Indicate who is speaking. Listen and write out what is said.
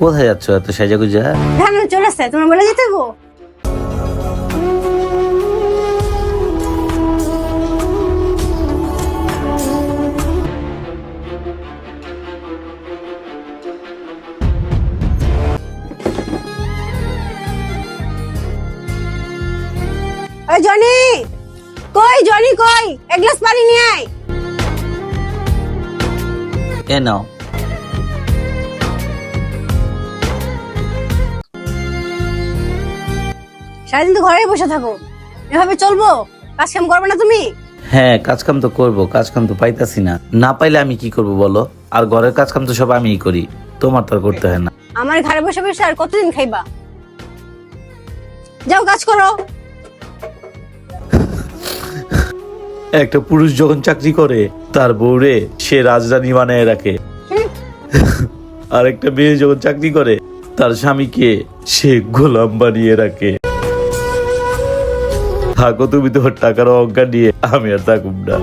Speaker 1: কোথায় যাচ্ছ এত সাজা গুজা?
Speaker 2: ধান চলে আসছে, তোমার বলে যেতে গো। ওই জনি কই, জনি কই, এক গ্লাস পানি নিয়ে আয়।
Speaker 1: এ নাও।
Speaker 2: সারাদিন তো ঘরে বসে থাকো, এভাবে চলবো? কাজ কাম করবে না তুমি?
Speaker 1: হ্যাঁ, কাজ কাম তো করবো, কাজ কাম তো পাইতাছি না। না পাইলে আমি কি করব বলো? আর ঘরের কাজ কাম তো সব আমিই করি, তোমার তো আর করতে হয় না।
Speaker 2: আমার ঘরে বসে বসে আর কতদিন খাইবা? যাও কাজ করো।
Speaker 1: একটা পুরুষ যখন চাকরি করে তার বউরে সে রাজরানী বানায় রাখে, আর একটা মেয়ে যখন চাকরি করে তার স্বামীকে সে গোলাম বানিয়ে রাখে। থাকো তুমি তোমার টাকার অহংকার নিয়ে, আমি আর থাকুম না।